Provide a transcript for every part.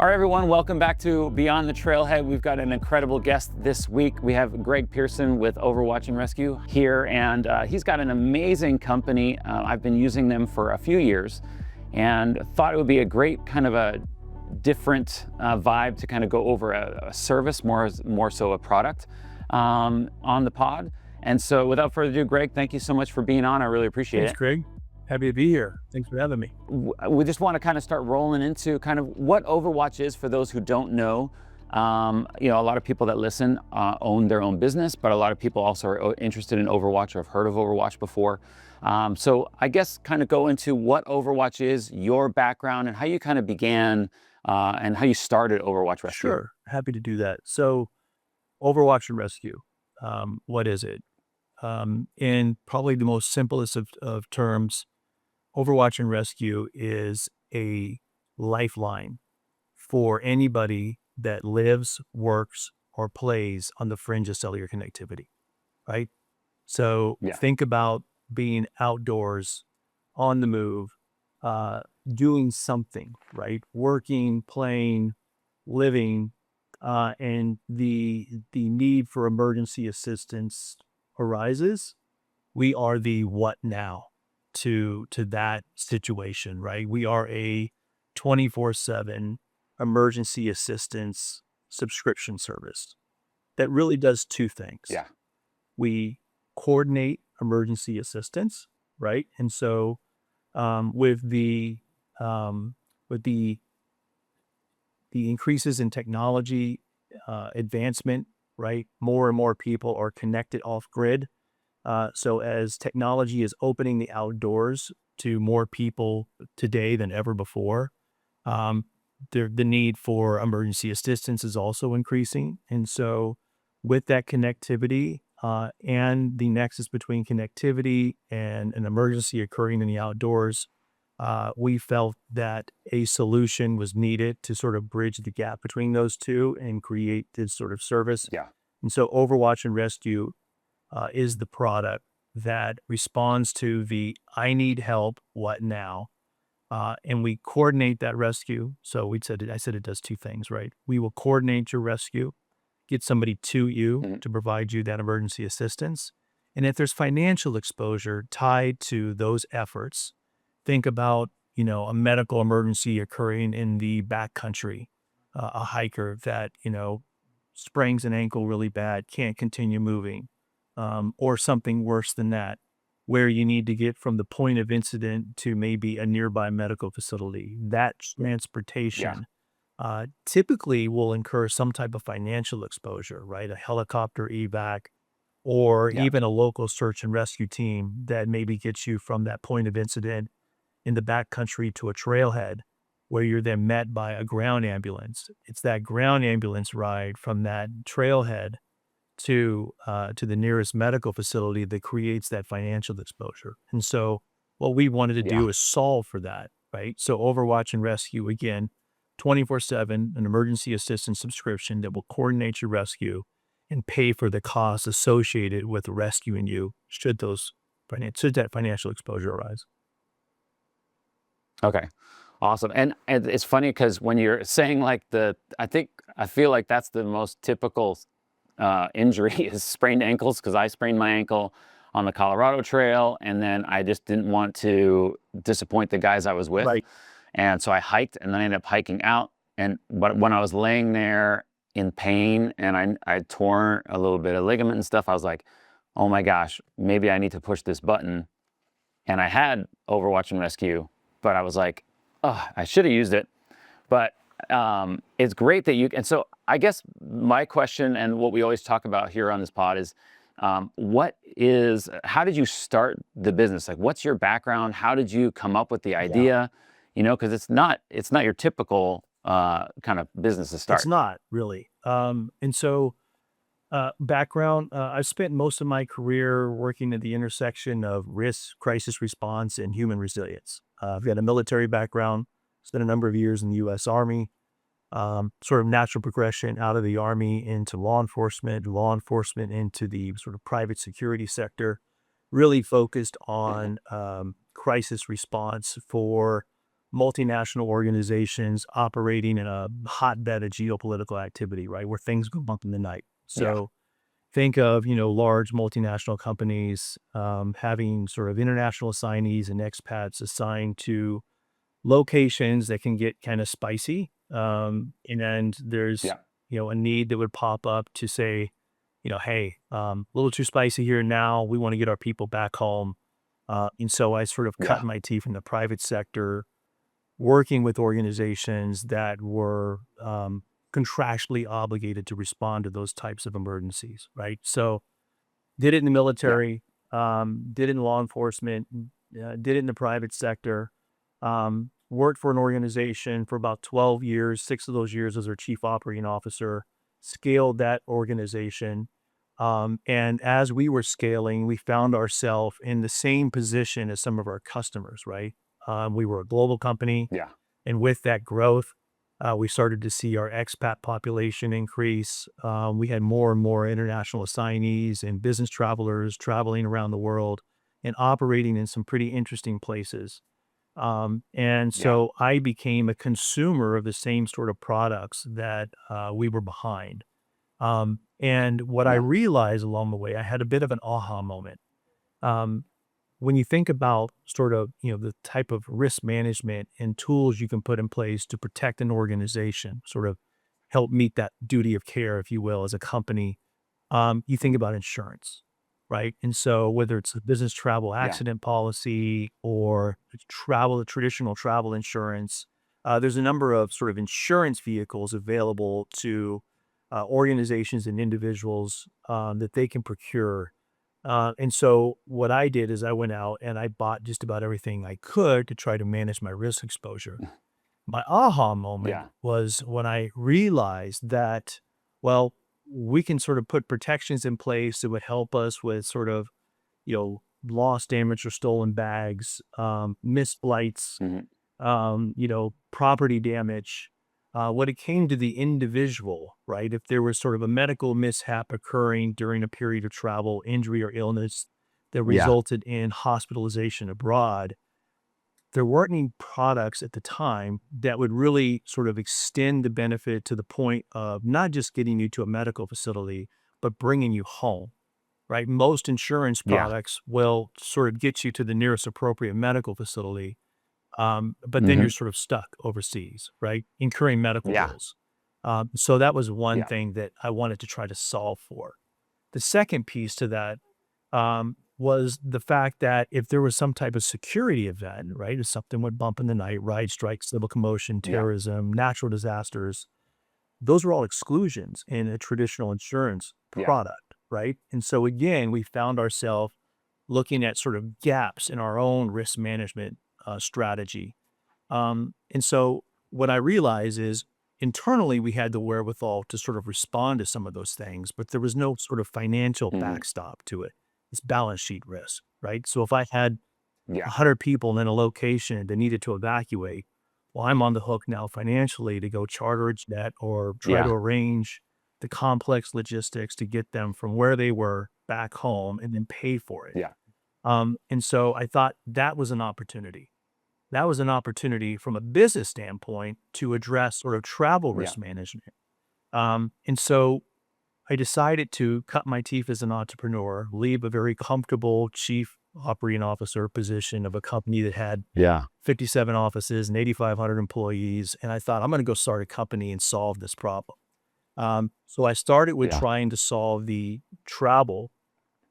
All right, everyone, welcome back to Beyond the Trailhead. We've got an incredible guest this week. We have Greg Pearson with Overwatch and Rescue here, and he's got an amazing company. I've been using them for a few years and thought it would be a great kind of a different vibe to kind of go over a service, more so a product on the pod. And so without further ado, Greg, thank you so much for being on. I really appreciate it. Thanks, Greg. Happy to be here. Thanks for having me. We just want to kind of start rolling into kind of what Overwatch is for those who don't know. A lot of people that listen own their own business, but a lot of people also are interested in Overwatch or have heard of Overwatch before. So I guess kind of go into what Overwatch is, your background, and how you kind of began and how you started Overwatch Rescue. Sure, happy to do that. So Overwatch and Rescue, what is it? In probably the most simplest of terms, Overwatch and Rescue is a lifeline for anybody that lives, works, or plays on the fringe of cellular connectivity, right? So think about being outdoors, on the move, doing something, right? Working, playing, living, and the need for emergency assistance arises. We are the what now to that situation, right? We are a 24/7 emergency assistance subscription service that really does two things. We coordinate emergency assistance, right? And so with the increases in technology advancement, right? More and more people are connected off grid. So as technology is opening the outdoors to more people today than ever before, the need for emergency assistance is also increasing. And so with that connectivity and the nexus between connectivity and an emergency occurring in the outdoors, we felt that a solution was needed to sort of bridge the gap between those two and create this sort of service. And so Overwatch and Rescue is the product that responds to the I need help, what now? And we coordinate that rescue. So I said it does two things, right? We will coordinate your rescue, get somebody to you to provide you that emergency assistance. And if there's financial exposure tied to those efforts, think about, a medical emergency occurring in the backcountry, a hiker that, sprains an ankle really bad, can't continue moving, or something worse than that, where you need to get from the point of incident to maybe a nearby medical facility. That transportation typically will incur some type of financial exposure, right? A helicopter evac, or even a local search and rescue team that maybe gets you from that point of incident in the backcountry to a trailhead, where you're then met by a ground ambulance. It's that ground ambulance ride from that trailhead to the nearest medical facility that creates that financial exposure. And so what we wanted to do is solve for that, right? So Overwatch and Rescue, again, 24/7, an emergency assistance subscription that will coordinate your rescue and pay for the costs associated with rescuing you should that financial exposure arise. Okay, awesome. And it's funny because when you're saying like I feel like that's the most typical injury is sprained ankles, because I sprained my ankle on the Colorado Trail, and then I just didn't want to disappoint the guys I was with. Right. And so I hiked, and then I ended up hiking out. But when I was laying there in pain and I tore a little bit of ligament and stuff, I was like, oh my gosh, maybe I need to push this button. And I had Overwatch and Rescue, but I was like, oh, I should have used it. But it's great that and so I guess my question, and what we always talk about here on this pod, is how did you start the business? Like, what's your background? How did you come up with the idea? Because it's not your typical kind of business to start. It's not really. And so background, I've spent most of my career working at the intersection of risk, crisis response, and human resilience. I've got a military background, spent a number of years in the U.S. Army, sort of natural progression out of the Army into law enforcement into the sort of private security sector, really focused on crisis response for multinational organizations operating in a hotbed of geopolitical activity, right, where things go bump in the night. Yeah. So think of, large multinational companies having sort of international assignees and expats assigned to locations that can get kind of spicy. And there's, Yeah. a need that would pop up to say, hey, a little too spicy here now. We want to get our people back home. And so I sort of cut Yeah. my teeth in the private sector, working with organizations that were contractually obligated to respond to those types of emergencies, right? So did it in the Yeah. military, did it in law enforcement, did it in the private sector, worked for an organization for about 12 years, 6 of those years as their chief operating officer, scaled that organization. And as we were scaling, we found ourselves in the same position as some of our customers, right? We were a global company. Yeah. And with that growth, we started to see our expat population increase. We had more and more international assignees and business travelers traveling around the world and operating in some pretty interesting places. And Yeah. so I became a consumer of the same sort of products that we were behind. And what I Yeah. realized along the way, I had a bit of an aha moment. Um, when you think about sort of, the type of risk management and tools you can put in place to protect an organization, sort of help meet that duty of care, if you will, as a company, you think about insurance, right? And so whether it's a business travel Yeah. accident policy or traditional travel insurance, there's a number of sort of insurance vehicles available to organizations and individuals that they can procure. And so what I did is I went out and I bought just about everything I could to try to manage my risk exposure. My aha moment Yeah. was when I realized that, well, we can sort of put protections in place that would help us with sort of, lost, damaged, or stolen bags, missed flights, Hmm. property damage. When it came to the individual, right? If there was sort of a medical mishap occurring during a period of travel, injury or illness that Yeah. resulted in hospitalization abroad, there weren't any products at the time that would really sort of extend the benefit to the point of not just getting you to a medical facility, but bringing you home, right? Most insurance Yeah. products will sort of get you to the nearest appropriate medical facility, but then you're Hmm. sort of stuck overseas, right? Incurring medical Yeah. bills. So that was one Yeah. thing that I wanted to try to solve for. The second piece to that was the fact that if there was some type of security event, right, if something would bump in the night, ride strikes, civil commotion, Yeah. terrorism, natural disasters, those were all exclusions in a traditional insurance Yeah. product, right? And so again, we found ourselves looking at sort of gaps in our own risk management strategy. And so what I realized is internally we had the wherewithal to sort of respond to some of those things, but there was no sort of financial Hmm. backstop to it. It's balance sheet risk, right? So if I had Yeah. 100 people in a location that needed to evacuate, well, I'm on the hook now financially to go charter a jet or try to Yeah. arrange the complex logistics to get them from where they were back home and then pay for it. Yeah. And so I thought that was an opportunity. That was an opportunity from a business standpoint to address sort of travel Yeah. risk management. And so I decided to cut my teeth as an entrepreneur, leave a very comfortable chief operating officer position of a company that had Yeah. 57 offices and 8,500 employees. And I thought, I'm going to go start a company and solve this problem. So I started with Yeah. trying to solve the travel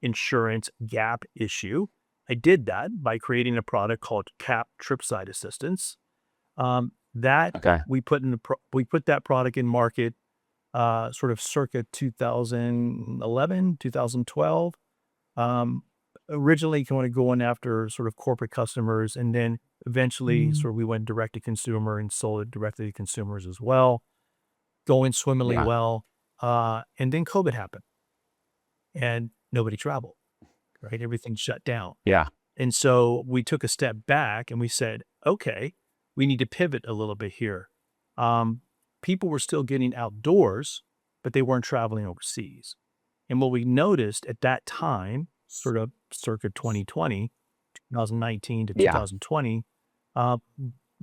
insurance gap issue. I did that by creating a product called Cap Tripside Assistance. That Okay. we put that product in market sort of circa 2011, 2012. Um, Originally kind of going after sort of corporate customers, and then eventually sort of we went direct to consumer and sold it directly to consumers as well, going swimmingly Yeah. well. And then COVID happened and nobody traveled, right? Everything shut down. Yeah. And so we took a step back and we said, okay, we need to pivot a little bit here. Um, People were still getting outdoors, but they weren't traveling overseas. And what we noticed at that time, sort of circa 2020, 2019 to Yeah. 2020, uh,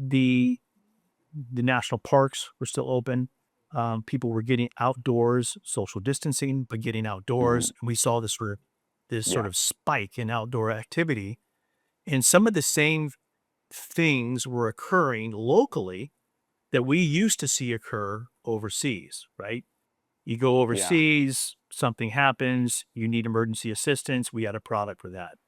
the national parks were still open. People were getting outdoors, social distancing, but getting outdoors. Mhm. And we saw this sort Yeah. of spike in outdoor activity. And some of the same things were occurring locally that we used to see occur overseas, right? You go Yeah. overseas, something happens, you need emergency assistance. We had a product for that.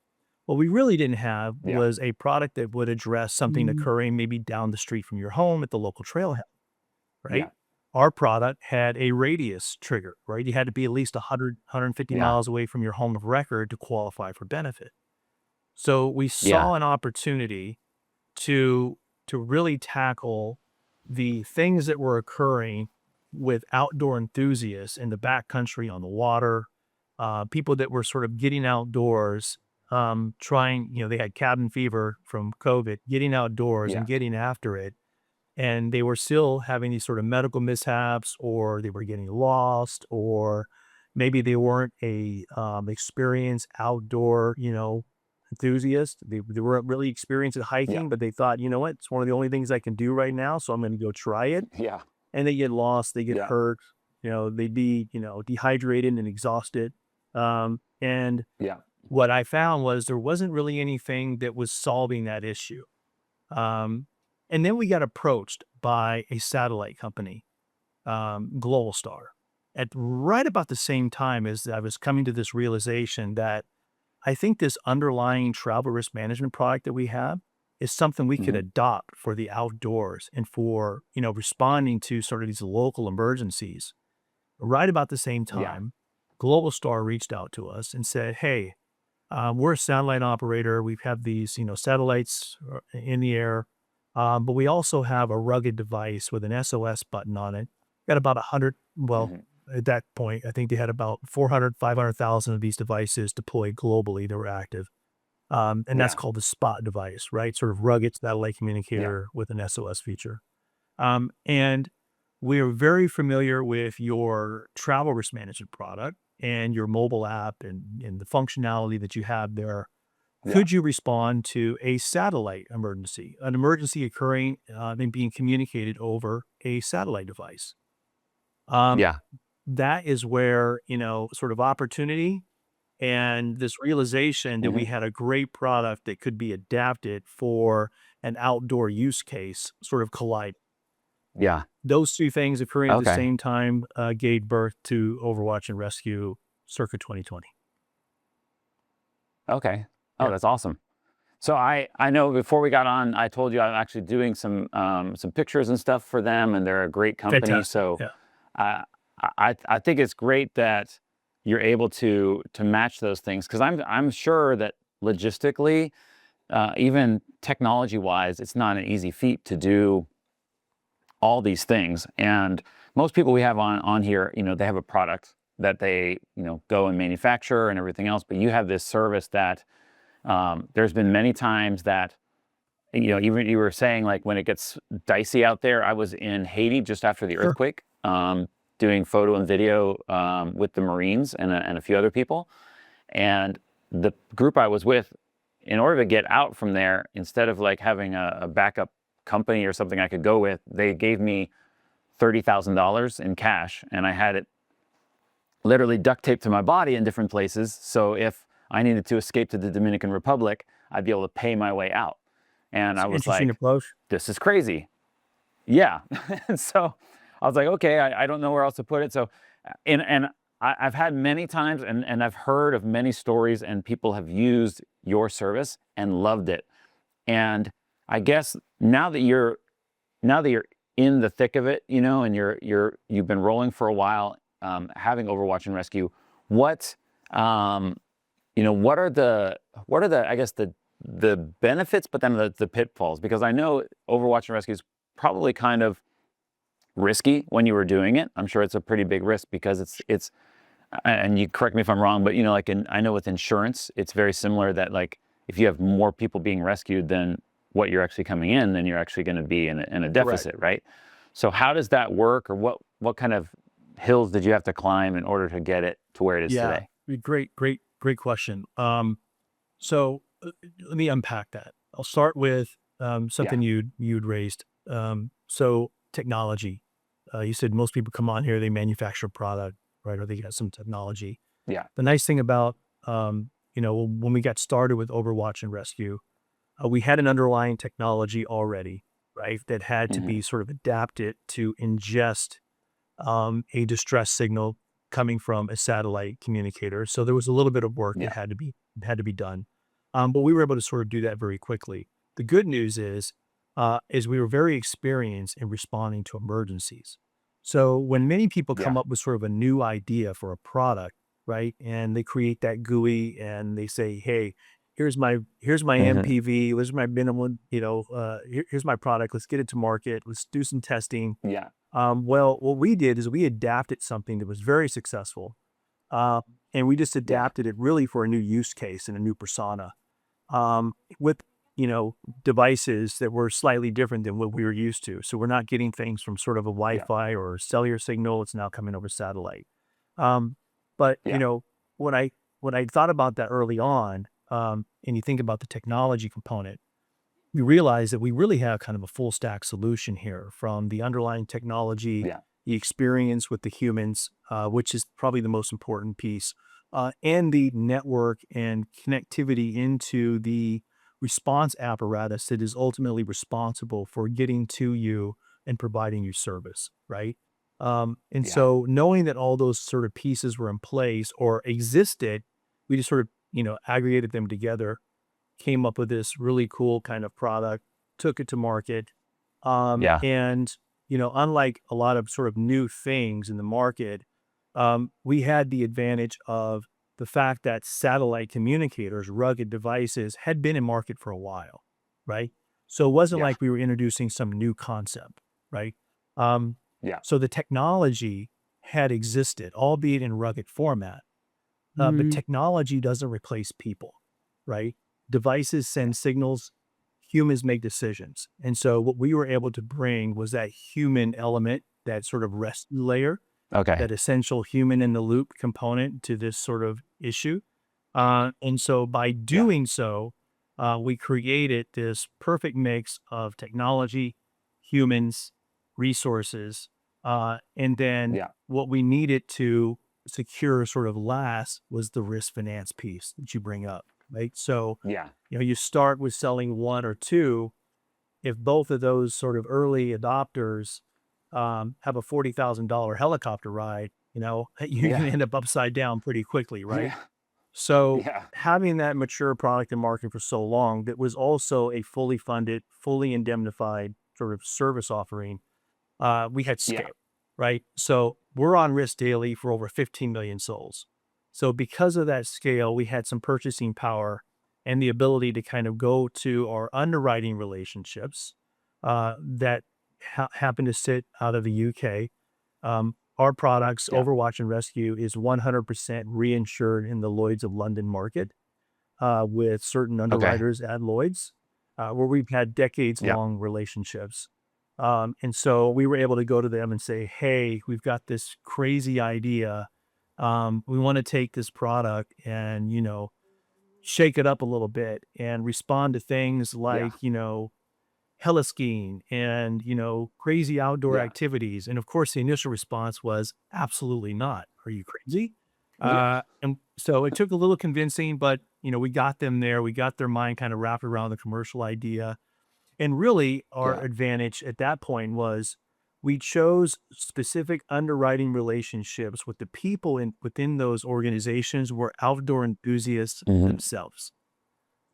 What we really didn't have Yeah. was a product that would address something occurring maybe down the street from your home at the local trailhead, Yeah. right? Our product had a radius trigger, right? You had to be at least 100, 150 Yeah. miles away from your home of record to qualify for benefit. So we Yeah. saw an opportunity to really tackle the things that were occurring with outdoor enthusiasts in the backcountry on the water, people that were sort of getting outdoors, trying, they had cabin fever from COVID, getting outdoors Yeah. and getting after it. And they were still having these sort of medical mishaps, or they were getting lost, or maybe they weren't a experienced outdoor, enthusiast. They weren't really experienced at Yeah. hiking, but they thought, you know what, it's one of the only things I can do right now, so I'm going to go try it. Yeah. And they get lost, they get Yeah. hurt, they'd be, dehydrated and exhausted. And Yeah. what I found was there wasn't really anything that was solving that issue. Um, and then we got approached by a satellite company, Global Star, at right about the same time as I was coming to this realization that I think this underlying travel risk management product that we have is something we could Mhm. adopt for the outdoors and for, responding to sort of these local emergencies. Right about the same Yeah. time, Global Star reached out to us and said, "Hey, we're a satellite operator. We have these, satellites in the air, but we also have a rugged device with an SOS button on it. Got about 100, well, Mhm. at that point, I think they had about 400, 500,000 of these devices deployed globally that were active. And that's Yeah. called the spot device, right? Sort of rugged satellite Yeah. communicator with an SOS feature. And we're very familiar with your travel risk management product and your mobile app and the functionality that you have there. Yeah. Could you respond to a satellite emergency, an emergency occurring and being communicated over a satellite device? Um, Yeah. that is where, sort of opportunity and this realization that we Mhm. had a great product that could be adapted for an outdoor use case sort of collide. Yeah. Those 2 things occurring at the Okay. same time, gave birth to Overwatch and Rescue circa 2020. Okay. Oh, Yeah, that's awesome. So I know before we got on, I told you I'm actually doing some pictures and stuff for them, and they're a great company. fantastic. So Yeah, I I think it's great that you're able to match those things because I'm sure that logistically, even technology wise, it's not an easy feat to do all these things. And most people we have on here, they have a product that they go and manufacture and everything else. But you have this service that there's been many times that even you were saying like when it gets dicey out there. I was in Haiti just after the sure. earthquake, doing photo and video with the Marines and a few other people. And the group I was with, in order to get out from there, instead of like having a backup company or something I could go with, they gave me $30,000 in cash, and I had it literally duct taped to my body in different places. So if I needed to escape to the Dominican Republic, I'd be able to pay my way out. And It's I an was interesting like, approach. this is crazy. Yeah. And so I was like, okay, I don't know where else to put it. So, and I've had many times and I've heard of many stories and people have used your service and loved it. And I guess now that you're in the thick of it, and you've been rolling for a while, having Overwatch and Rescue, what um, what are the I guess the benefits, but then the pitfalls? Because I know Overwatch and Rescue is probably kind of risky when you were doing it. I'm sure it's a pretty big risk because it's and you correct me if I'm wrong, but like I know with insurance, it's very similar that like if you have more people being rescued than what you're actually coming in, then you're actually going to be in a Correct. deficit, right? So how does that work, or what kind of hills did you have to climb in order to get it to where it is Yeah, today? great question. So let me unpack that. I'll start with something you'd raised. So technology. You said most people come on here, they manufacture a product, right? Or they got some technology. Yeah. The nice thing about, when we got started with Overwatch and Rescue, we had an underlying technology already, right? That had to Hmm. be sort of adapted to ingest a distress signal coming from a satellite communicator. So there was a little bit of work that Yeah. had to be done, but we were able to sort of do that very quickly. The good news is we were very experienced in responding to emergencies. So when many people come Yeah. up with sort of a new idea for a product, right, and they create that GUI and they say, "Hey, here's my Hmm. MPV, here's my minimum, here's my product. Let's get it to market. Let's do some testing." Yeah. Well, what we did is we adapted something that was very successful, uh, and we just Yeah. adapted it really for a new use case and a new persona, with devices that were slightly different than what we were used to. So we're not getting things from sort of a Yeah. Wi-Fi or cellular signal. It's now coming over satellite. Um, but Yeah. when I thought about that early on, and you think about the technology component, we realized that we really have kind of a full stack solution here from the underlying technology, Yeah. the experience with the humans, which is probably the most important piece, and the network and connectivity into the response apparatus that is ultimately responsible for getting to you and providing you service, right? And Yeah. so knowing that all those sort of pieces were in place or existed, we just sort of, aggregated them together, came up with this really cool kind of product, took it to market. Yeah. And, unlike a lot of sort of new things in the market, we had the advantage of the fact that satellite communicators, rugged devices, had been in market for a while, right? So it wasn't Yeah. like we were introducing some new concept, right? Um, Yeah. so the technology had existed, albeit in rugged format, but Mm. technology doesn't replace people, right? Devices Yeah. send signals, humans make decisions. And so what we were able to bring was that human element, that sort of rescue layer, Okay. that essential human in the loop component to this sort of issue. And so by Yeah. doing so, we created this perfect mix of technology, humans, resources, and then Yeah. what we needed to secure sort of last was the risk finance piece that you bring up, right? So, Yeah. you start with selling one or two. If both of those sort of early adopters have a $40,000 helicopter ride, you're going Yeah. to end up upside down pretty quickly, right? Yeah. So Yeah. having that mature product in market for so long that was also a fully funded, fully indemnified sort of service offering, we had Yeah. scale, right? So we're on risk daily for over 15 million souls. So because of that scale, we had some purchasing power and the ability to kind of go to our underwriting relationships that happen to sit out of the UK. Our products, Yeah. Overwatch and Rescue, is 100% reinsured in the Lloyd's of London market with certain Okay. underwriters at Lloyd's, where we've had decades Yeah. long relationships. And so we were able to go to them and say, "Hey, we've got this crazy idea. We want to take this product and, shake it up a little bit and respond to things Yeah. like, heliskiing and, crazy outdoor Yeah. activities." And of course, the initial response was, "Absolutely not. Are you crazy?" Yeah. And so it took a little convincing, but, we got them there. We got their mind kind of wrapped around the commercial idea. And really, our Yeah. advantage at that point was we chose specific underwriting relationships with the people within those organizations were outdoor enthusiasts Hmm. themselves.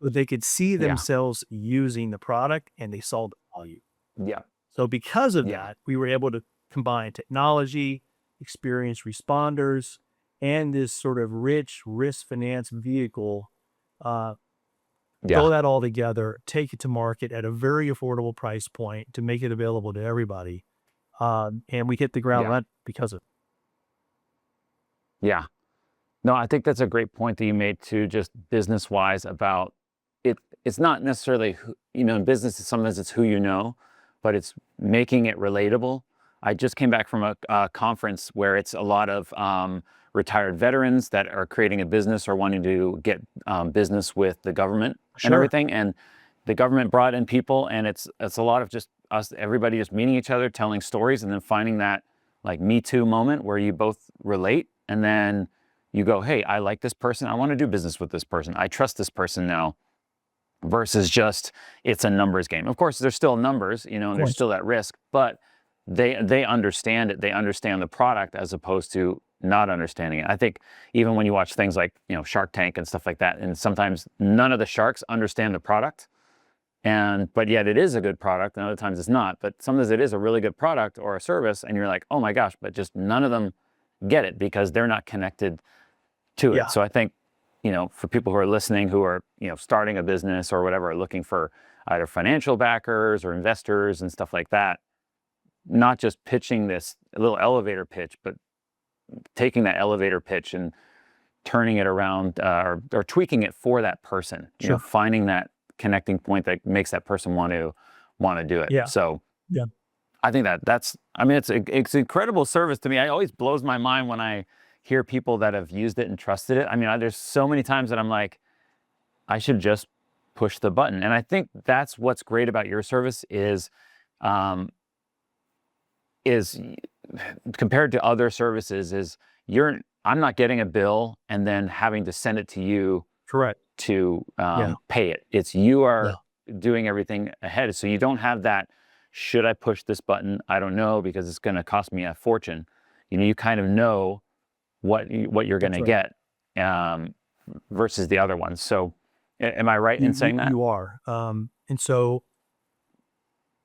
So they could see Yeah. themselves using the product and they saw the value. Yeah. So because of Yeah. that, we were able to combine technology, experienced responders, and this sort of rich risk finance vehicle, uh, throw Yeah. that all together, take it to market at a very affordable price point to make it available to everybody. And we hit the ground Yeah. running because of Yeah. No, I think that's a great point that you made too, just business wise about it. It's not necessarily in business, sometimes it's who you know, but it's making it relatable. I just came back from a conference where it's a lot of retired veterans that are creating a business or wanting to get business with the government and Sure. everything. And the government brought in people, and it's a lot of just us, everybody just meeting each other, telling stories, and then finding that like Me Too moment where you both relate, and then you go, hey, I like this person, I want to do business with this person, I trust this person now, versus just it's a numbers game. Of course, there's still numbers, you know, Of and there's course. still that risk, but they understand it. They understand the product as opposed to not understanding it. I think even when you watch things like, you know, Shark Tank and stuff like that, and sometimes none of the sharks understand the product, and but yet it is a good product, and other times it's not. But sometimes it is a really good product or a service, and you're like, oh my gosh, but just none of them get it because they're not connected to it. Yeah. So I think, you know, for people who are listening, who are, you know, starting a business or whatever, are looking for either financial backers or investors and stuff like that, not just pitching this little elevator pitch, but taking that elevator pitch and turning it around, or tweaking it for that person, you know, Sure. finding that connecting point that makes that person want to do it. Yeah. So Yeah. I think that's, I mean, it's incredible service to me. It always blows my mind when I hear people that have used it and trusted it. I mean, there's so many times that I'm like, I should just push the button. And I think that's what's great about your service um, is compared to other services is I'm not getting a bill and then having to send it to you Correct. to Yeah. pay it. It's you Yeah. are doing everything ahead. So you don't have that, should I push this button? I don't know because it's going to cost me a fortune. You know, you kind of know what you're going That's to right. get versus the other ones. So am I right in saying that? You are. And so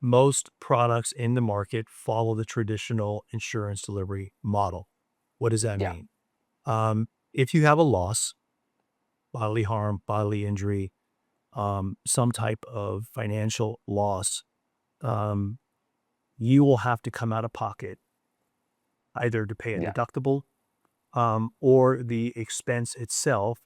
most products in the market follow the traditional insurance delivery model. What does that Yeah. mean? If you have a loss, bodily harm, bodily injury, some type of financial loss, um, you will have to come out of pocket either to pay a Yeah. deductible, or the expense itself,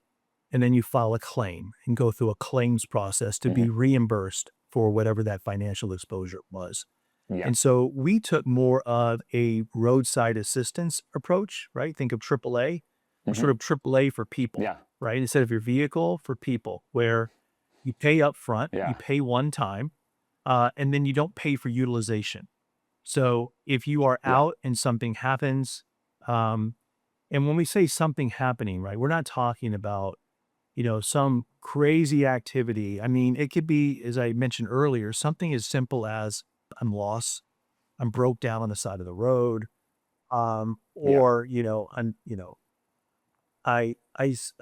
and then you file a claim and go through a claims process to be Hmm. reimbursed for whatever that financial exposure was. Yeah. And so we took more of a roadside assistance approach, right? Think of AAA. We're Hmm. sort of AAA for people, Yeah. right? Instead of your vehicle, for people, where you pay up front, you Yeah. pay one time, and then you don't pay for utilization. So if you are Yeah. out and something happens, um, and when we say something happening, right, we're not talking about, some crazy activity. I mean, it could be, as I mentioned earlier, something as simple as I'm lost, I'm broke down on the side of the road, Yeah. or, I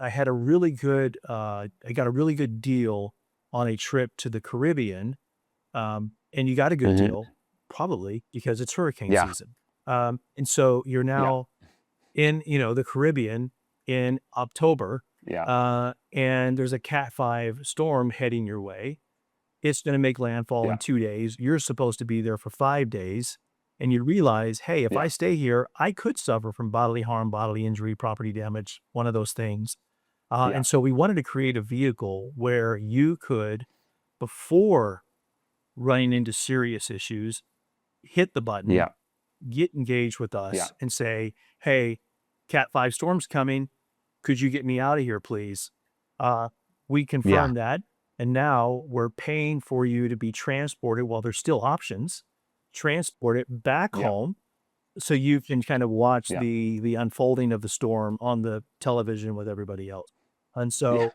had a really good, I got a really good deal on a trip to the Caribbean, and you got a good Hmm. deal, probably because it's hurricane Yeah. season. And so you're Yeah. now in, the Caribbean in October, Yeah. and there's a Cat 5 storm heading your way. It's going to make landfall in Yeah. 2 days. You're supposed to be there for 5 days. And you realize, hey, if I Yeah. stay here, I could suffer from bodily harm, bodily injury, property damage, one of those things. Yeah. And so we wanted to create a vehicle where you could, before running into serious issues, hit the button, Yeah. get engaged with Yeah. us and say, hey, Cat 5 storm's coming. Could you get me out of here, please? Uh, we Yeah. confirm that. And now we're paying for you to be transported while there's still options, transport it back Yeah. home so you can kind of watch Yeah. the unfolding of the storm on the television with everybody else. And Yeah.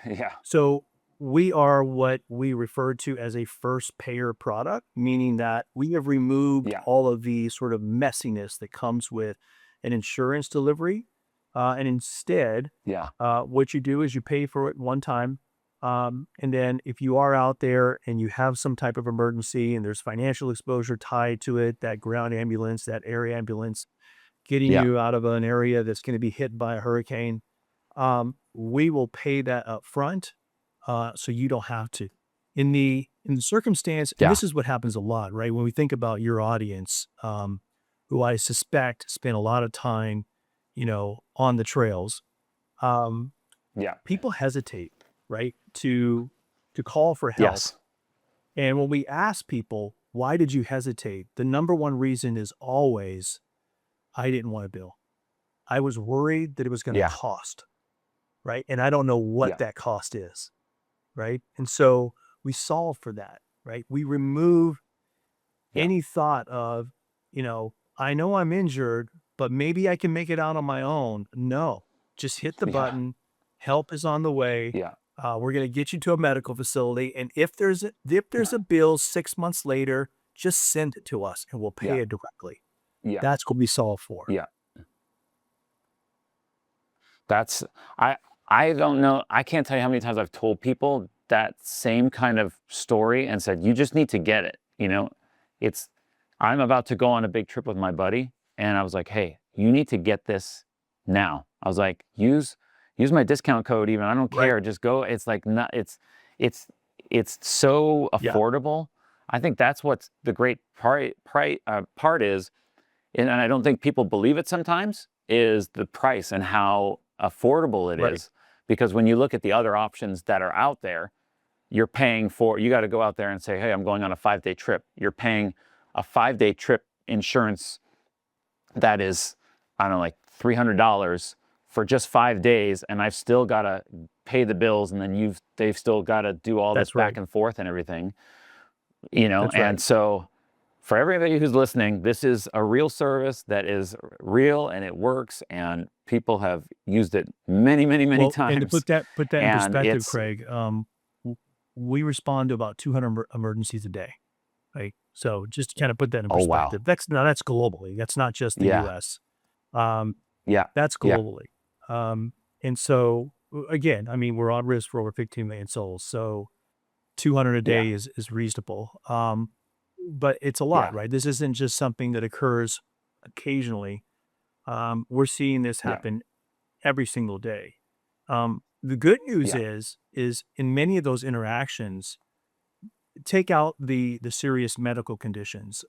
Yeah. so we are what we refer to as a first payer product, meaning that we have removed Yeah. all of the sort of messiness that comes with an insurance delivery. And instead, Yeah. what you do is you pay for it one time. And then if you are out there and you have some type of emergency and there's financial exposure tied to it, that ground ambulance, that air ambulance, getting Yeah. you out of an area that's going to be hit by a hurricane, we will pay that up front, so you don't have to. In the circumstance, and Yeah. this is what happens a lot, right? When we think about your audience, who I suspect spend a lot of time, on the trails, um, Yeah. people hesitate, right, to call for help. Yes. And when we ask people, why did you hesitate? The number one reason is always, I didn't want a bill. I was worried that it was going to Yeah. cost. Right? And I don't know what Yeah. that cost is, right? And so we solve for that, right? We remove Yeah. any thought of, I know I'm injured, but maybe I can make it out on my own. No, just hit the Yeah. button. Help is on the way. Yeah. We're going to get you to a medical facility. And if there's Yeah. a bill 6 months later, just send it to us and we'll pay Yeah. it directly. Yeah. That's what we solve for. Yeah. That's I I don't know. I can't tell you how many times I've told people that same kind of story and said, you just need to get it. It's I'm about to go on a big trip with my buddy, and I was like, hey, you need to get this now. I was like, use my discount code even. I don't Right. care. Just go. It's like not it's it's so Yeah. affordable. I think that's what's the great part is, and I don't think people believe it sometimes, is the price and how affordable it Right. is. Because when you look at the other options that are out there, you're paying for, you got to go out there and say, hey, I'm going on a 5-day trip. You're paying a 5-day trip insurance that is, I don't know, like $300 for just 5 days. And I've still got to pay the bills. And then they've still got to do all this That's right. back and forth and everything, That's and right. so for everybody who's listening, this is a real service that is real and it works, and people have used it many, many, many Well, and to times. put that in And perspective, it's, Craig, we respond to about 200 emergencies a day. Right? So just to kind of put that in oh, wow. perspective, that's globally. That's not just the Yeah. US. Um, Yeah. that's Yeah. globally. And so again, I mean, we're on risk for over 15 million souls. So 200 a Yeah. day is reasonable. But it's a lot, Yeah. right? This isn't just something that occurs occasionally. We're seeing this Yeah. happen every single day. The good news Yeah. is in many of those interactions, take out the serious medical conditions.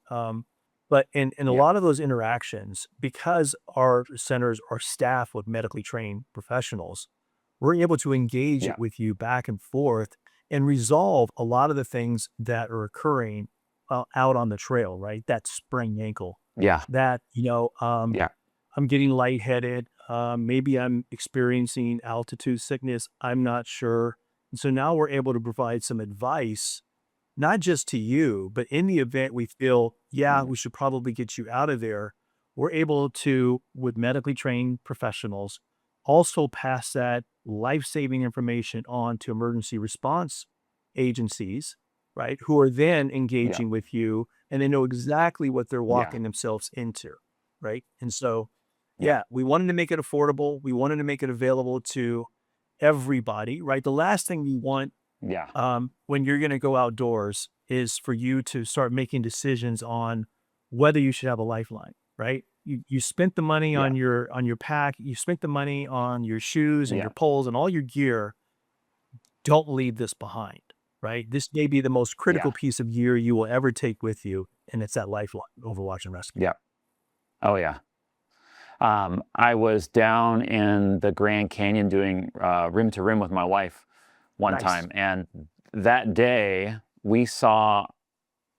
But in a Yeah. lot of those interactions, because our centers are staffed with medically trained professionals, we're able to engage Yeah. it with you back and forth and resolve a lot of the things that are occurring out on the trail, right? That sprained ankle, Yeah. that, Yeah. I'm getting lightheaded. Maybe I'm experiencing altitude sickness. I'm not sure. And so now we're able to provide some advice, not just to you, but in the event we feel, yeah, Mm. we should probably get you out of there, we're able to, with medically trained professionals, also pass that life saving information on to emergency response agencies, right? Who are then Yeah. engaging with you and they know exactly what they're Yeah. walking themselves into, right? And so, Yeah. yeah, we wanted to make it affordable. We wanted to make it available to everybody, right? The last thing we want Yeah. when you're going to go outdoors is for you to start making decisions on whether you should have a lifeline, right? You spent the money Yeah. on your pack, you spent the money on your shoes and Yeah. your poles and all your gear. Don't leave this behind, right? This may be the most Yeah. critical piece of gear you will ever take with you, and it's that lifeline, Overwatch and rescue. Yeah. Oh, yeah. I was down in the Grand Canyon doing rim to rim with my wife one Nice. time, and that day we saw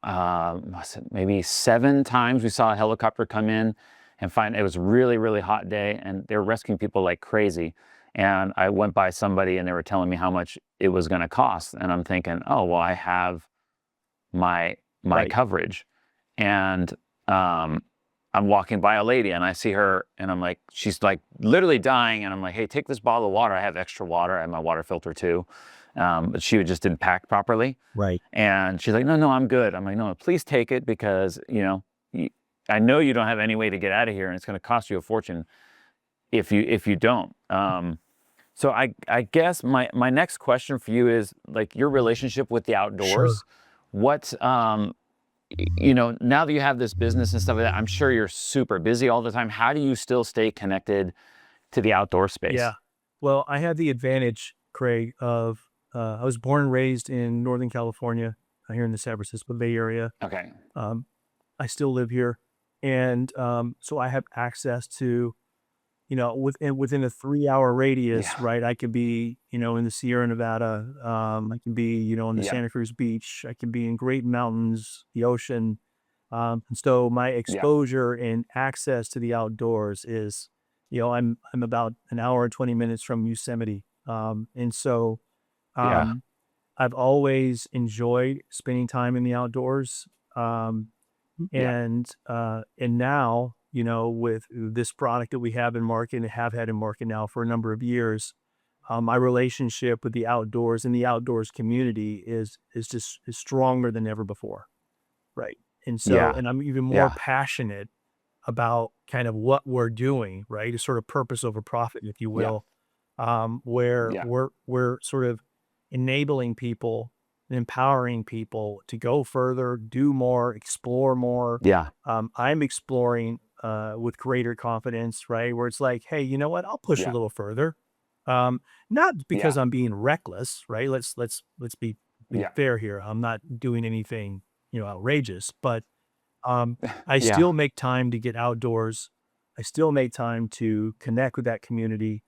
was it maybe 7 times we saw a helicopter come in and find it was a really, really hot day, and they were rescuing people like crazy. And I went by somebody and they were telling me how much it was going to cost, and I'm thinking, oh well, I have my Right. coverage, and I'm walking by a lady and I see her and I'm like, she's like literally dying, and I'm like, hey, take this bottle of water. I have extra water. I have my water filter too, but she just didn't pack properly. Right. And she's like, no, no, I'm good. I'm like, no, please take it because, I know you don't have any way to get out of here and it's going to cost you a fortune if you don't. So I guess my next question for you is like your relationship with the Sure. outdoors. What, now that you have this business and stuff like that, I'm sure you're super busy all the time. How do you still stay connected to the outdoor Yeah. space? Well, I had the advantage, Craig, of I was born and raised in Northern California, here in the San Francisco Bay Area. Okay. Um, I still live here, and so I have access to, within a 3 hour radius, Yeah. right? I could be, in the Sierra Nevada. I can be, in the Yeah. Santa Cruz Beach. I can be in great mountains, the ocean. And so my Yeah. exposure and access to the outdoors is, I'm about an hour and 20 minutes from Yosemite. And so Yeah. um, I've always enjoyed spending time in the outdoors. Yeah. And now, with this product that we have in market and have had in market now for a number of years, my relationship with the outdoors and the outdoors community is stronger than ever before. Right. And so, Yeah. and I'm even more Yeah. passionate about kind of what we're doing, right? A sort of purpose over profit, if you Yeah. will, where Yeah. we're sort of enabling people and empowering people to go further, do more, explore more. Yeah. I'm exploring with greater confidence, right? Where it's like, hey, you know what? I'll push a Yeah. little further. Not because Yeah. I'm being reckless, right? Let's be Yeah. fair here. I'm not doing anything, outrageous, but I Yeah. still make time to get outdoors. I still make time to connect with that community,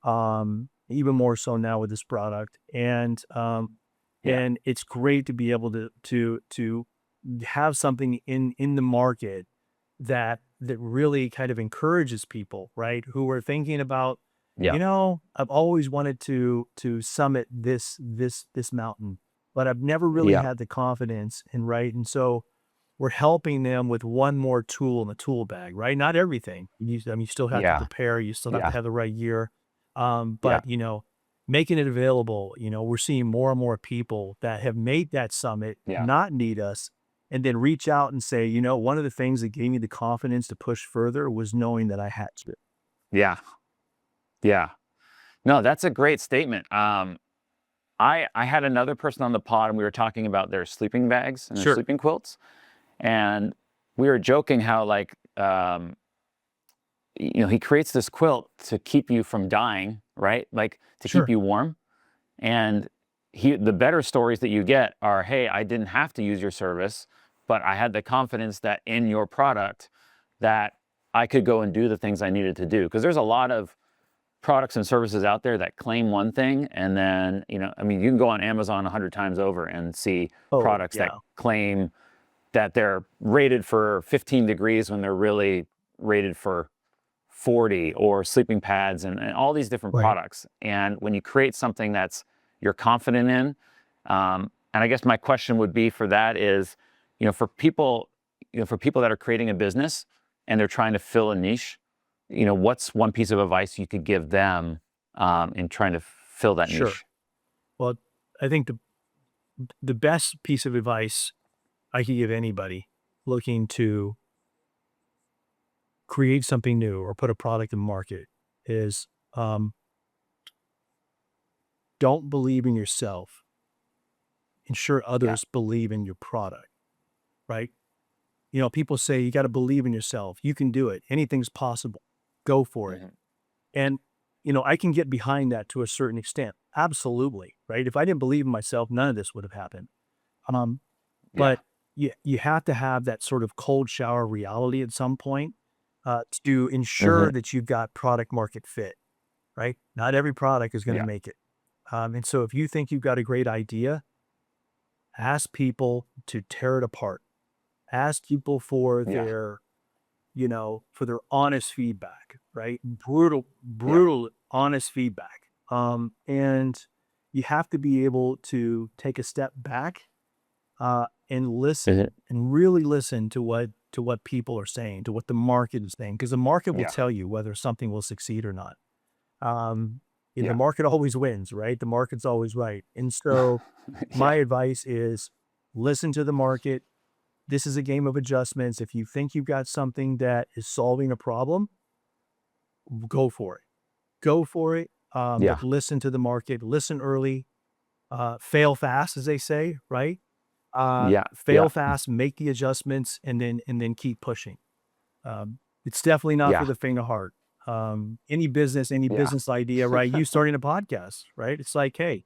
even more so now with this product. Yeah. And it's great to be able to have something in the market that really kind of encourages people, right? Who are thinking about, Yeah. I've always wanted to summit this mountain, but I've never really Yeah. had the confidence and right. And so we're helping them with one more tool in the tool bag, right? Not everything. You still have to Yeah. prepare. You still have to Yeah. have the right gear. Yeah. But making it available, we're seeing more and more people that have made that summit Yeah. not need us, and then reach out and say, one of the things that gave me the confidence to push further was knowing that I had to. Yeah. Yeah. No, that's a great statement. I had another person on the pod, and we were talking about their sleeping bags and their Sure. sleeping quilts, and we were joking how like he creates this quilt to keep you from dying, right? Like to keep Sure. you warm. And the better stories that you get are, hey, I didn't have to use your service, but I had the confidence that in your product that I could go and do the things I needed to do. Because there's a lot of products and services out there that claim one thing, and then, I mean, you can go on Amazon 100 times over and see Oh, products that yeah. claim that they're rated for 15 degrees when they're really rated for 40, or sleeping pads, and all these different Right. products. And when you create something that's you're confident in, and I guess my question would be for that is, for people, for people that are creating a business and they're trying to fill a niche, what's one piece of advice you could give them in trying to fill that Sure. niche? Well, I think the best piece of advice I could give anybody looking to create something new or put a product in market is, don't believe in yourself. Ensure Yeah. others believe in your product, right? People say you got to believe in yourself. You can do it. Anything's possible. Go for it. Hmm. And, I can get behind that to a certain extent. Absolutely. Right. If I didn't believe in myself, none of this would have happened. Um, Yeah. but you have to have that sort of cold shower reality at some point to Hmm. ensure that you've got product market fit, right? Not every product is going to Yeah. make it. And so if you think you've got a great idea, ask people to tear it apart. Ask people Yeah. for their honest feedback, right? Brutal, Yeah. brutal, honest feedback. And you have to be able to take a step back and listen Hmm. and really listen to what people are saying, to what the market is saying, because the market will Yeah. tell you whether something will succeed or not. The Yeah. market always wins, right? The market's always right. And so my Yeah. advice is listen to the market. This is a game of adjustments. If you think you've got something that is solving a problem, go for it. Go for it. Yeah. But listen to the market, listen early, fail fast, as they say, right? Yeah. Fail Yeah. fast, make the adjustments, and then keep pushing. It's definitely not for Yeah. the faint of heart. Any Yeah. business idea, right? You starting a podcast, right? It's like, hey,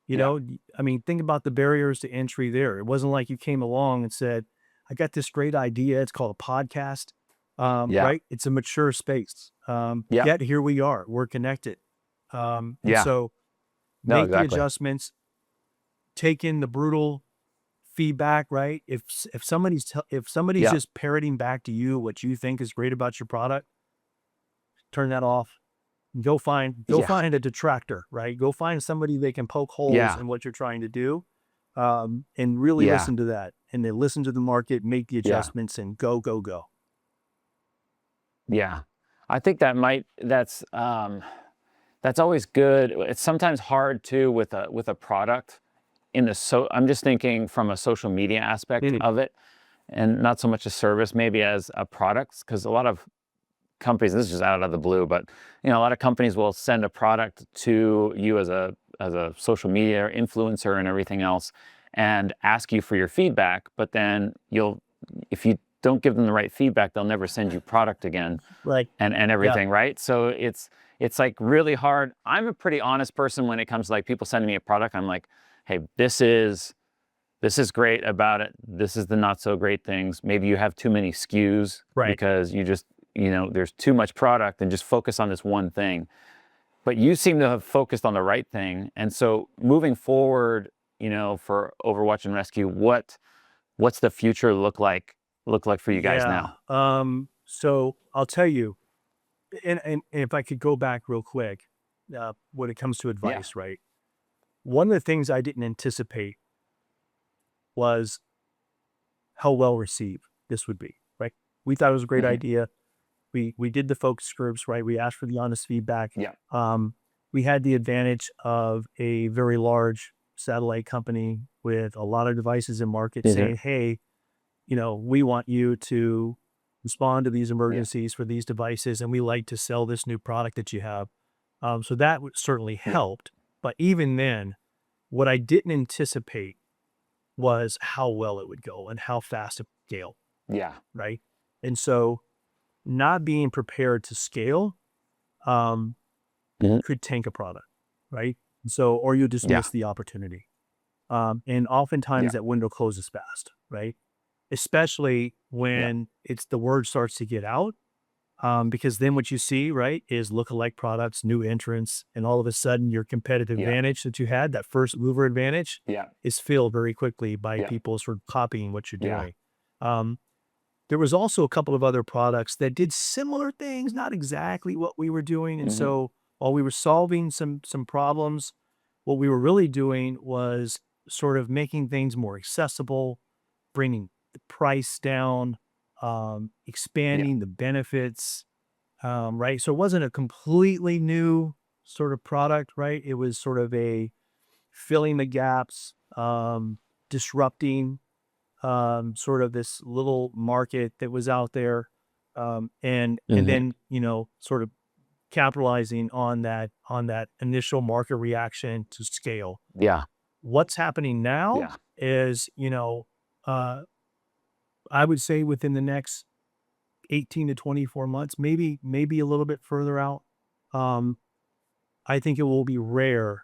Yeah. I mean, think about the barriers to entry there. It wasn't like you came along and said, I got this great idea. It's called a podcast. Yeah. Right? It's a mature space. Yeah. Yet here we are. We're connected. And Yeah. so No, make the exactly. adjustments, take in the brutal feedback, right? If somebody's Yeah. just parroting back to you what you think is great about your product, turn that off. Go find Yeah. a detractor, right? Go find somebody that can poke holes Yeah. in what you're trying to do, and really Yeah. listen to that. And then listen to the market, make the Yeah. adjustments, and go, go, go. Yeah. I think that's always good. It's sometimes hard too with a product I'm just thinking from a social media aspect Mhm. of it, and not so much a service maybe as a product, because a lot of companies, this is just out of the blue, but a lot of companies will send a product to you as a social media influencer and everything else, and ask you for your feedback. But then if you don't give them the right feedback, they'll never send you product again, Right. and Yeah. everything, right? So it's like really hard. I'm a pretty honest person when it comes to like people sending me a product. I'm like, hey, this is great about it. This is the not so great things. Maybe you have too many SKUs Right. because there's too much product, and just focus on this one thing. But you seem to have focused on the right thing. And so moving forward, for Overwatch and Rescue, what's the future look like for you guys Yeah. now? So I'll tell you, and if I could go back real quick, when it comes to Yeah. advice, right? One of the things I didn't anticipate was how well received this would be, right? We thought it was a great Hmm. idea. We did the focus groups, right? We asked for the honest feedback. Yeah. Um, we had the advantage of a very large satellite company with a lot of devices in market Hmm. saying, "Hey, we want you to respond to these Yeah. emergencies for these devices, and we like to sell this new product that you have." So that certainly Yeah. helped. But even then, what I didn't anticipate was how well it would go and how fast it would scale, Yeah. right? And so not being prepared to scale um, Hmm. could tank a product, right? So, or you just Yeah. miss the opportunity. And oftentimes Yeah. that window closes fast, right? Especially Yeah. when the word starts to get out. Because then what you see, right, is lookalike products, new entrants, and all of a sudden your competitive Yeah. advantage that you had, that first mover advantage, Yeah. is filled very quickly by Yeah. people sort of copying what you're Yeah. doing. Um, there was also a couple of other products that did similar things, not exactly what we were doing. And Hmm. so while we were solving some problems, what we were really doing was sort of making things more accessible, bringing the price down, Yeah. expanding the benefits, right? So it wasn't a completely new sort of product, right? It was sort of a filling the gaps, disrupting sort of this little market that was out there, and Hmm. then sort of capitalizing on that initial market reaction to scale. Yeah. What's happening now Yeah. is uh, I would say within the next 18 to 24 months, maybe a little bit further out. Um, I think it will be rare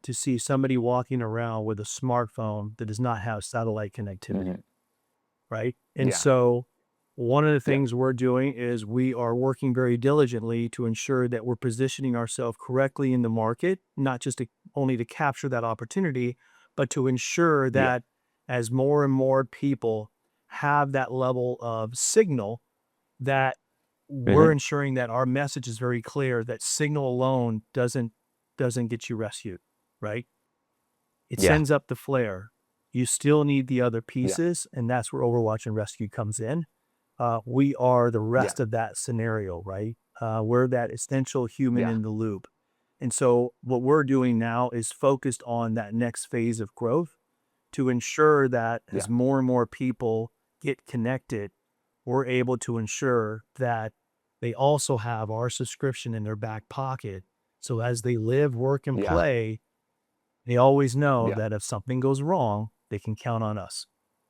to see somebody walking around with a smartphone that does not have satellite connectivity, Hmm. right? And Yeah. so one of the Yeah. things we're doing is we are working very diligently to ensure that we're positioning ourselves correctly in the market, not just only to capture that opportunity, but to ensure Yeah. that as more and more people have that level of signal, that we're Hmm. ensuring that our message is very clear, that signal alone doesn't get you rescued, right? It Yeah. sends up the flare. You still need the other Yeah. pieces, and that's where Overwatch and Rescue comes in. We are the Yeah. rest of that scenario, right? We're that essential human Yeah. in the loop. And so what we're doing now is focused on that next phase of growth to ensure that as Yeah. more and more people get connected, we're able to ensure that they also have our subscription in their back pocket. So as they live, work, and Yeah. play, they always know Yeah. that if something goes wrong, they can count on us.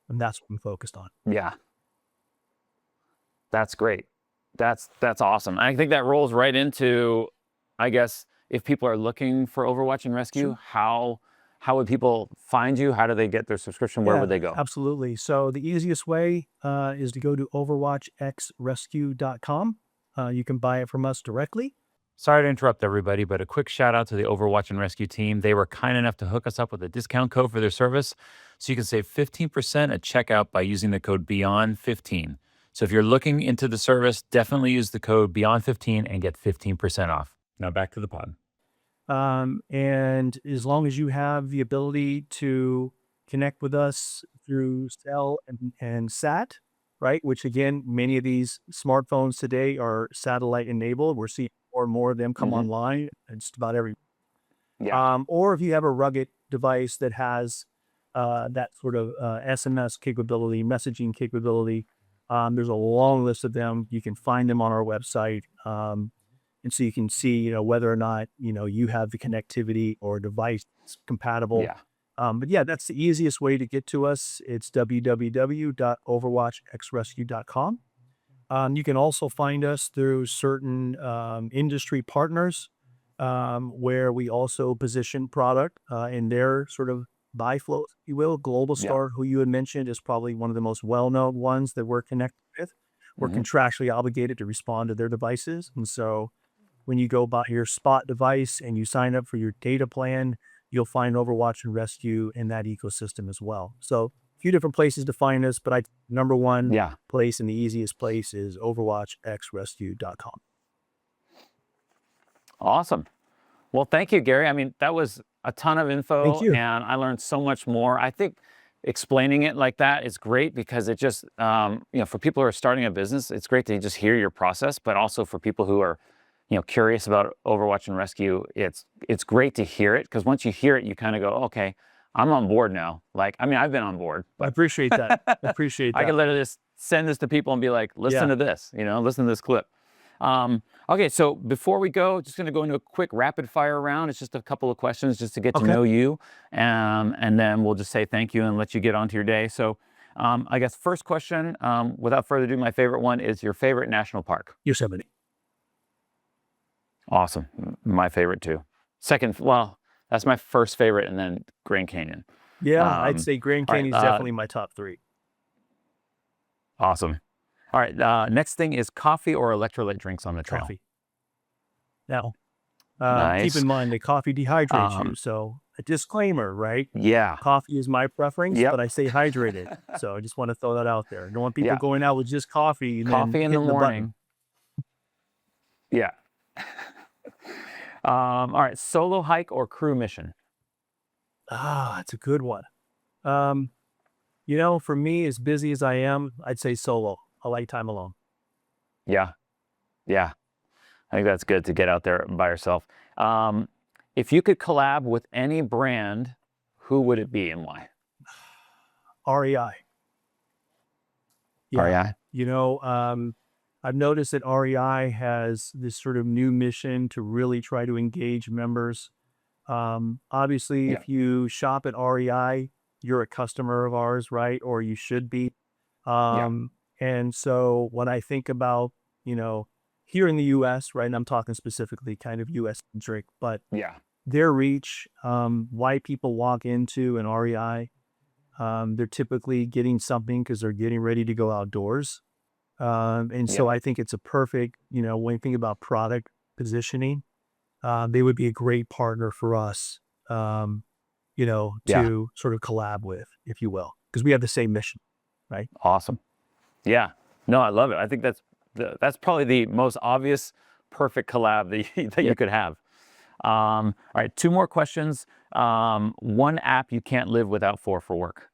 And that's what I'm focused on. Yeah. That's great. That's awesome. I think that rolls right into, I guess, if people are looking for Overwatch and Rescue, Sure. how would people find you? How do they get their subscription? Where Yeah, would they go? absolutely. So the easiest way is to go to overwatchxrescue.com. You can buy it from us directly. Sorry to interrupt everybody, but a quick shout out to the Overwatch and Rescue team. They were kind enough to hook us up with a discount code for their service. So you can save 15% at checkout by using the code Beyond15. So if you're looking into the service, definitely use the code Beyond15 and get 15% off. Now back to the pod. And as long as you have the ability to connect with us through cell and sat, right? Which again, many of these smartphones today are satellite enabled. We're seeing more and more of them come Hmm. online. And just about every, Yeah. or if you have a rugged device that has that sort of SMS capability, messaging capability, there's a long list of them. You can find them on our website. And so you can see, whether or not, you have the connectivity or device that's compatible. Yeah. But yeah, that's the easiest way to get to us. It's www.overwatchxrescue.com. You can also find us through certain industry partners where we also position product in their sort of buy flow, if you will. Global Yeah. Star, who you had mentioned, is probably one of the most well-known ones that we're connected with. We're Hmm. contractually obligated to respond to their devices. And so when you go buy your spot device and you sign up for your data plan, you'll find Overwatch and Rescue in that ecosystem as well. So a few different places to find us, but number one Yeah. place and the easiest place is overwatchxrescue.com. Awesome. Well, thank you, Gary. I mean, that was a ton of Thank info you. and I learned so much more. I think explaining it like that is great because it just, for people who are starting a business, it's great to just hear your process, but also for people who are, curious about Overwatch and Rescue, it's great to hear it because once you hear it, you kind of go, okay, I'm on board now. Like, I mean, I've been on board, I but appreciate that. I appreciate I that. can literally just send this to people and be like, listen Yeah. to this, listen to this clip. Okay, so before we go, just going to go into a quick rapid fire round. It's just a couple of questions just to get to Okay. know you. And then we'll just say thank you and let you get on to your day. So I guess first question, without further ado, my favorite one is your favorite national park. Yosemite. Awesome. My favorite too. Second, well, that's my first favorite and then Grand Canyon. Yeah, I'd say Grand all right, Canyon is definitely my top 3. Awesome. All right, next thing is coffee or electrolyte drinks on the trail. Coffee. Now, keep Nice. in mind that coffee dehydrates you. Um, So a disclaimer, right? yeah. Coffee is my preference, Yep. but I say hydrated. So I just want to throw that out there. I don't want people Yeah. going out with just coffee and then Coffee in the hitting the button. morning. Yeah. All right, solo hike or crew mission? That's a good one. For me, as busy as I am, I'd say solo. I like time alone. Yeah. Yeah. I think that's good to get out there by yourself. If you could collab with any brand, who would it be and why? REI. Yeah. REI? I've noticed that REI has this sort of new mission to really try to engage members. Obviously, Yeah. if you shop at REI, you're a customer of ours, right? Or you should be. And so when I think about, here in the US, right, and I'm talking specifically kind of US centric, but Yeah. their reach, why people walk into an REI, they're typically getting something because they're getting ready to go outdoors. And so I think it's a perfect, when you think about product positioning, they would be a great partner for us, Yeah. to sort of collab with, if you will, because we have the same mission, right? Awesome. Yeah. No, I love it. I think that's probably the most obvious, perfect collab that you could have. All right, 2 more questions. One app you can't live without for work.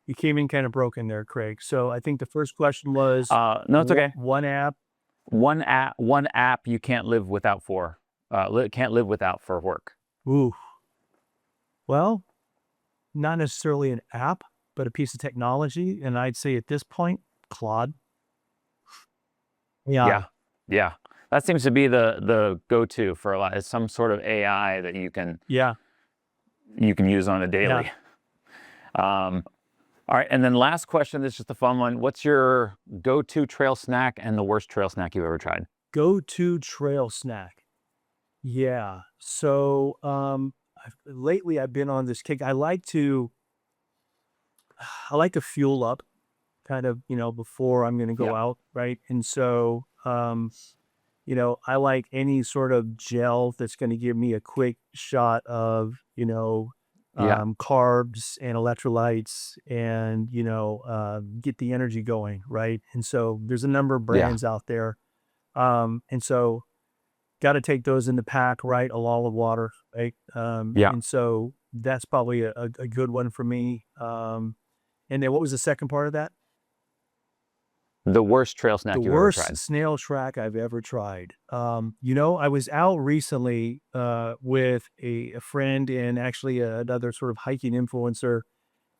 You came in kind of broken there, Craig. So I think the first question was No, it's okay. one app. One app you can't live without can't live without for work. Ooh. Well, not necessarily an app, but a piece of technology. And I'd say at this point, Claude. Yeah. Yeah. That seems to be the go-to for a lot. It's some sort of AI that you can Yeah. use on a daily. All right, and then last question, this is just a fun one. What's your go-to trail snack and the worst trail snack you've ever tried? Go-to trail snack. Yeah. So lately I've been on this kick. I like to fuel up kind of, before I'm going to go Yeah. out, right? And so I like any sort of gel that's going to give me a quick shot of, Yeah. carbs and electrolytes and, get the energy going, right? And so there's a number of brands out there. And so got to take those in the pack, right? Along with water, right? Yeah. And so that's probably a good one for me. And then what was the second part of that? The worst trail snack The you've ever worst tried. snail track I've ever tried. I was out recently with a friend and actually another sort of hiking influencer,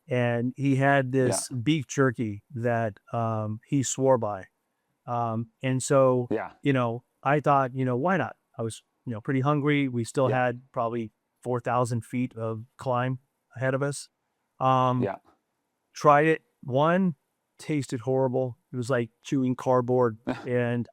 and he had Yeah. this beef jerky that he swore by. And so, Yeah. I thought, why not? I was, pretty hungry. We still Yeah. had probably 4,000 feet of climb ahead of us. Um, Yeah. Tried it. One, tasted horrible. It was like chewing cardboard, and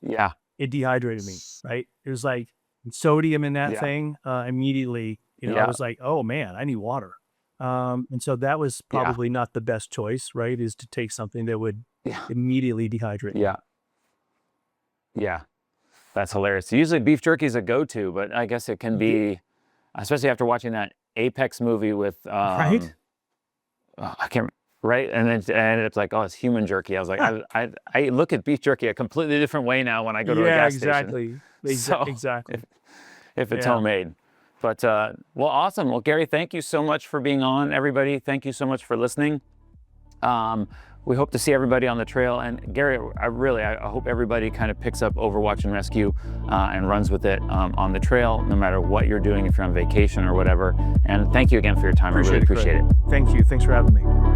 Yeah. it dehydrated me, right? It was like sodium in that Yeah. thing. Immediately, I Yeah. was like, oh man, I need water. And so that was Yeah. probably not the best choice, right? Is to take something that would Yeah. immediately dehydrate me. Yeah. Yeah. That's hilarious. Usually beef jerky is a go-to, but I guess it can be, especially after watching that Apex movie with, Right? I can't, right? And then it's like, oh, it's human jerky. I was like, I look at beef jerky a completely different way now when I go to a Yeah, gas station. exactly. So Exactly. if it's Yeah. homemade. But well, awesome. Well, Gary, thank you so much for being on. Everybody, thank you so much for listening. We hope to see everybody on the trail. And Gary, I hope everybody kind of picks up Overwatch and Rescue and runs with it on the trail, no matter what you're doing, if you're on vacation or whatever. And thank you again for your time. I really appreciate it. Thank you. Thanks for having me.